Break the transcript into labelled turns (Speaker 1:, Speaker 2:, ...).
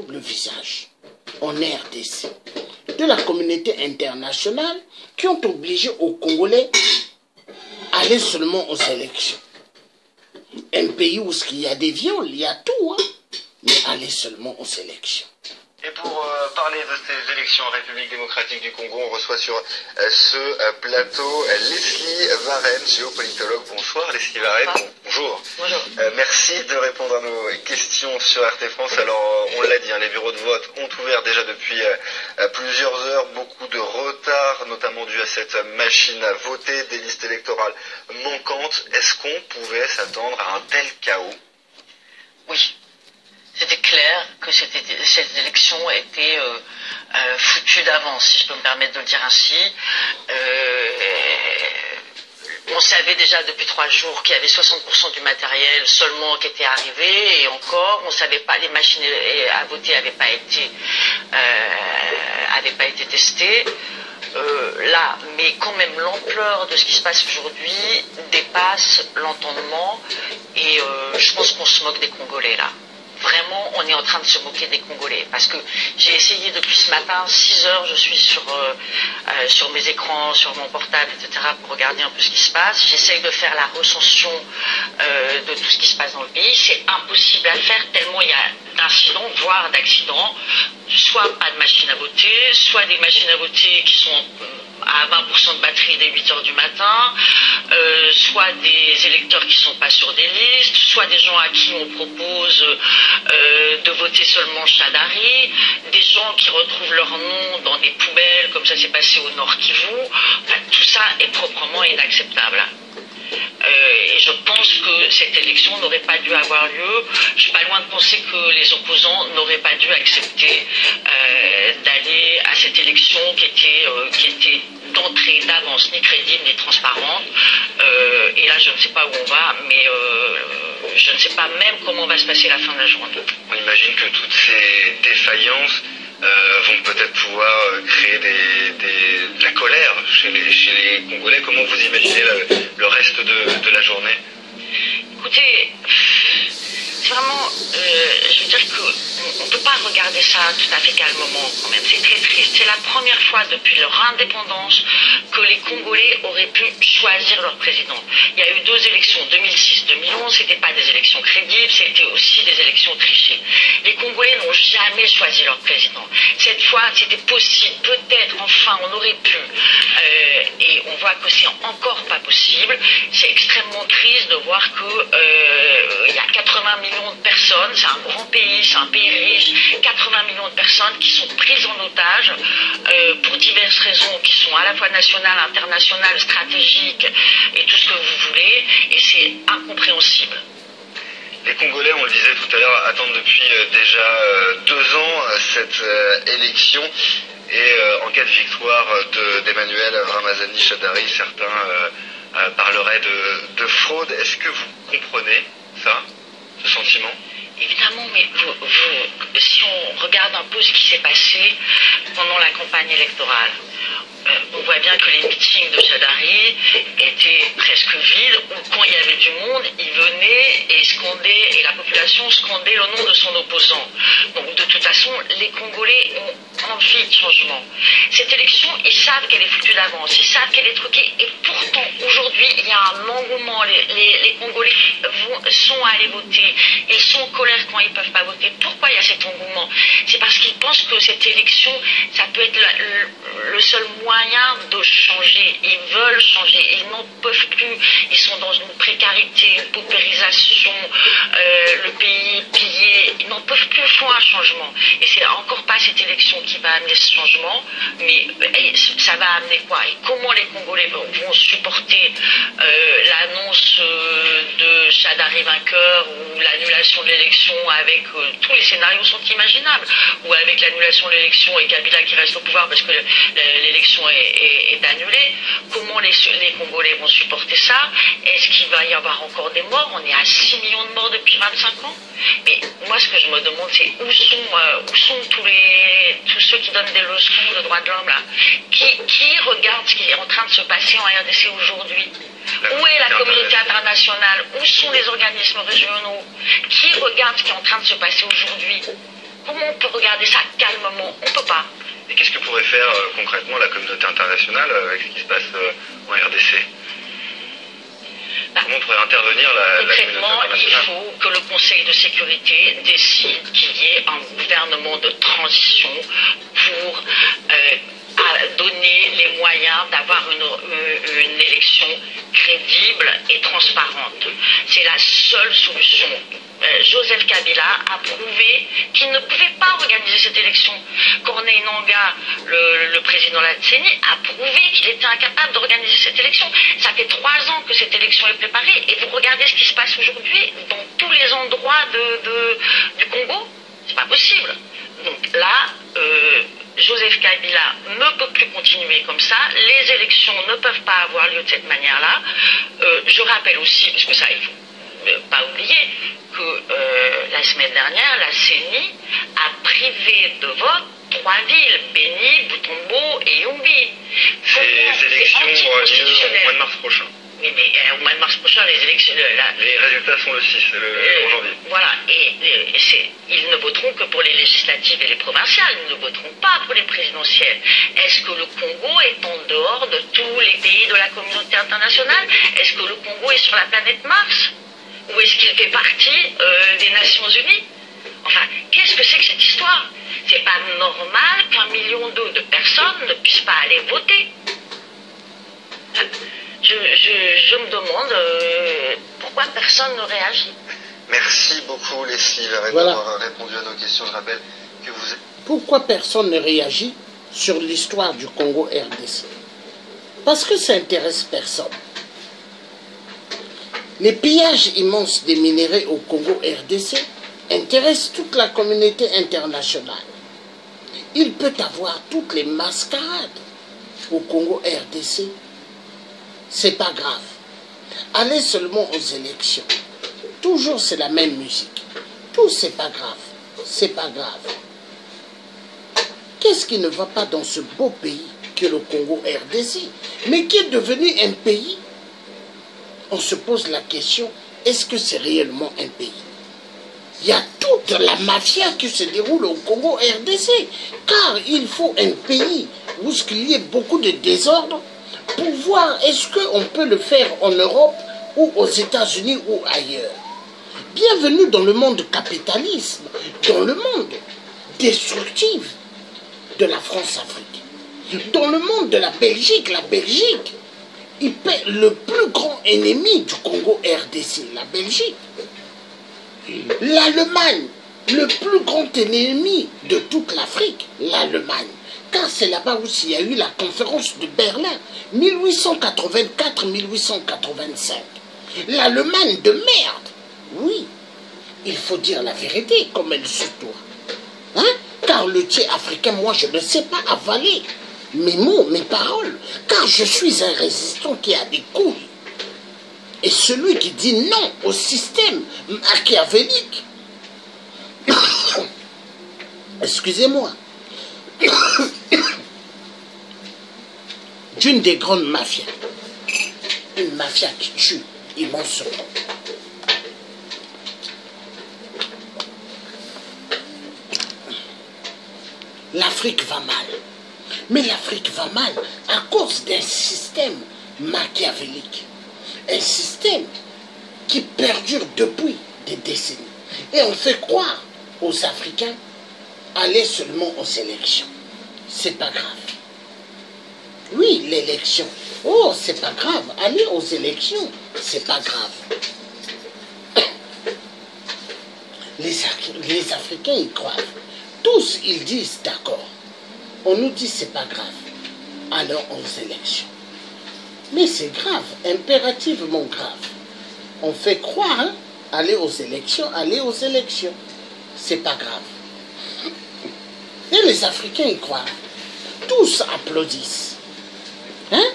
Speaker 1: le visage en RDC de la communauté internationale qui ont obligé aux Congolais aller seulement aux élections. Un pays où il y a des viols, il y a tout, hein, mais aller seulement aux élections.
Speaker 2: Et pour parler de ces élections en République démocratique du Congo, on reçoit sur ce plateau Leslie Varenne, géopolitologue. Bonsoir Leslie Varenne. Bonjour.
Speaker 3: Bonjour.
Speaker 2: Merci de répondre à nos questions sur RT France. Alors on l'a dit, hein, les bureaux de vote ont ouvert déjà depuis plusieurs heures. Beaucoup de retard, notamment dû à cette machine à voter, des listes électorales manquantes. Est-ce qu'on pouvait s'attendre à un tel chaos?
Speaker 3: Oui. C'était clair que cette élection était foutue d'avance, si je peux me permettre de le dire ainsi. On savait déjà depuis 3 jours qu'il y avait 60% du matériel seulement qui était arrivé, et encore, on ne savait pas, les machines à voter n'avaient pas été testées. Là, mais quand même l'ampleur de ce qui se passe aujourd'hui dépasse l'entendement, et je pense qu'on se moque des Congolais là. Vraiment, on est en train de se moquer des Congolais. Parce que j'ai essayé depuis ce matin, 6 heures, je suis sur mes écrans, sur mon portable, etc., pour regarder un peu ce qui se passe. J'essaye de faire la recension de tout ce qui se passe dans le pays. C'est impossible à faire tellement il y a d'incidents, voire d'accidents. Soit pas de machines à voter, soit des machines à voter qui sont à 20% de batterie dès 8 heures du matin, soit des électeurs qui ne sont pas sur des listes, soit des gens à qui on propose de voter seulement Chadari, des gens qui retrouvent leur nom dans des poubelles, comme ça s'est passé au Nord Kivu. Enfin, tout ça est proprement inacceptable. Et je pense que cette élection n'aurait pas dû avoir lieu. Je suis pas loin de penser que les opposants n'auraient pas dû accepter d'aller à cette élection qui était d'entrée d'avance ni crédible ni transparente. Et là, je ne sais pas où on va, mais je ne sais pas même comment va se passer la fin de la journée.
Speaker 2: On imagine que toutes ces défaillances vont peut-être pouvoir créer de la colère chez les Congolais. Comment vous imaginez le reste de la journée?
Speaker 3: Écoutez, c'est vraiment, je veux dire qu'on ne peut pas regarder ça tout à fait calmement quand même. C'est très triste. C'est la première fois depuis leur indépendance que les Congolais auraient pu choisir leur président. Il y a eu 2 élections, 2006-2011, c'était pas des élections crédibles, c'était aussi des élections trichées. Les Congolais n'ont jamais choisi leur président. Cette fois, c'était possible, peut-être, enfin, on aurait pu. Et on voit que c'est encore pas possible. C'est extrêmement triste de voir que il y a 80 millions de personnes, c'est un grand pays, c'est un pays riche, 80 millions de personnes qui sont prises en otage pour diverses raisons qui sont à la fois nationales, internationales, stratégiques et tout ce que vous voulez, et c'est incompréhensible.
Speaker 2: Les Congolais, on le disait tout à l'heure, attendent depuis déjà 2 ans cette élection, et en cas de victoire d'Emmanuel Ramazani Shadari, certains parleraient de fraude. Est-ce que vous comprenez ça, ce sentiment?
Speaker 3: Évidemment, mais si on regarde un peu ce qui s'est passé pendant la campagne électorale, on voit bien que les meetings de Shadari étaient presque vides, ou quand il y avait du monde, il venait et scandait, et la population scandait le nom de son opposant. Donc de toute façon, les Congolais ont envie de changement. Cette élection, ils savent qu'elle est foutue d'avance, ils savent qu'elle est truquée, et pourtant, aujourd'hui, il y a un engouement. Les Congolais sont allés voter, ils sont en colère quand ils ne peuvent pas voter. Pourquoi il y a cet engouement? C'est parce qu'ils pensent que cette élection, ça peut être le seul moyen de changer. Ils veulent changer, ils n'en peuvent plus, ils sont dans une précarité, une paupérisation, le pays pillé, ils n'en peuvent plus, il faut un changement. Et c'est encore pas cette élection qui va amener ce changement, mais ça va amener quoi? Et comment les Congolais vont supporter l'annonce de Shadari vainqueur, ou l'annulation de l'élection avec tous les scénarios sont imaginables, ou avec l'annulation de l'élection et Kabila qui reste au pouvoir parce que l'élection est annulée? Comment les Congolais vont supporter ça? Est-ce qu'il va y avoir encore des morts? On est à 6 millions de morts depuis 25 ans. Mais moi, ce que je me demande, c'est où sont tous ceux qui donnent des leçons de droits de l'homme là? Qui regarde ce qui est en train de se passer en RDC aujourd'hui? Où est la communauté internationale? Où sont les organismes régionaux? Qui regarde ce qui est en train de se passer aujourd'hui? Comment on peut regarder ça calmement? On ne peut pas.
Speaker 2: Et qu'est-ce que pourrait faire concrètement la communauté internationale avec ce qui se passe en RDC? Comment pourrait intervenir la communauté
Speaker 3: Concrètement, il
Speaker 2: internationale?
Speaker 3: faut que le Conseil de sécurité décide qu'il y ait un gouvernement de transition pour donner les moyens d'avoir une élection crédible et transparente. C'est la seule solution. Joseph Kabila a prouvé qu'il ne pouvait pas organiser cette élection. Corneille Nangaa, le président de la CENI, a prouvé qu'il était incapable d'organiser cette élection. Ça fait 3 ans que cette élection est préparée et vous regardez ce qui se passe aujourd'hui dans tous les endroits du Congo. C'est pas possible. Donc là, Joseph Kabila ne peut plus continuer comme ça. Les élections ne peuvent pas avoir lieu de cette manière-là. Je rappelle aussi, parce que ça, il faut pas oublier, que la semaine dernière, la CENI a privé de vote 3 villes, Béni, Butembo et Yumbi.
Speaker 2: Ces élections auront lieu au mois de mars prochain.
Speaker 3: Oui, mais au mois de mars prochain, les élections...
Speaker 2: Les résultats sont le 6, en janvier.
Speaker 3: Voilà, et ils ne voteront que pour les législatives et les provinciales, ils ne voteront pas pour les présidentielles. Est-ce que le Congo est en dehors de tous les pays de la communauté internationale? Est-ce que le Congo est sur la planète Mars? Ou est-ce qu'il fait partie des Nations Unies? Enfin, qu'est-ce que c'est que cette histoire? C'est pas normal qu'1,2 million de personnes ne puissent pas aller voter. Je me demande pourquoi personne ne réagit.
Speaker 2: Merci beaucoup Leslie d'avoir répondu à nos questions. Je rappelle que vous êtes...
Speaker 1: Pourquoi personne ne réagit sur l'histoire du Congo RDC? Parce que ça intéresse personne. Les pillages immenses des minéraux au Congo RDC intéressent toute la communauté internationale. Il peut avoir toutes les mascarades au Congo RDC. C'est pas grave. Allez seulement aux élections. Toujours c'est la même musique. Tout c'est pas grave. C'est pas grave. Qu'est-ce qui ne va pas dans ce beau pays que le Congo RDC, mais qui est devenu un pays? On se pose la question, est-ce que c'est réellement un pays? Il y a toute la mafia qui se déroule au Congo RDC, car il faut un pays où il y ait beaucoup de désordre pour voir est-ce qu'on peut le faire en Europe ou aux États-Unis ou ailleurs. Bienvenue dans le monde capitalisme, dans le monde destructif de la France-Afrique, dans le monde de la Belgique, le plus grand ennemi du Congo RDC, la Belgique. L'Allemagne, le plus grand ennemi de toute l'Afrique, l'Allemagne. Car c'est là-bas où il y a eu la conférence de Berlin, 1884-1885. L'Allemagne de merde. Oui, il faut dire la vérité comme elle se doit. Hein? Car le thé africain, moi, je ne sais pas avaler mes mots, mes paroles. Car je suis un résistant qui a des couilles. Et celui qui dit non au système machiavélique, excusez-moi, d'une des grandes mafias, une mafia qui tue immensément. L'Afrique va mal. Mais l'Afrique va mal à cause d'un système machiavélique. Un système qui perdure depuis des décennies. Et on fait croire aux Africains, allez seulement aux élections. C'est pas grave. Oui, l'élection. Oh, c'est pas grave. Allez aux élections. C'est pas grave. Les Africains y croient. Tous, ils disent d'accord. On nous dit c'est pas grave. Alors aux élections. Mais c'est grave, impérativement grave. On fait croire, hein, aller aux élections. C'est pas grave. Et les Africains y croient. Tous applaudissent. Hein?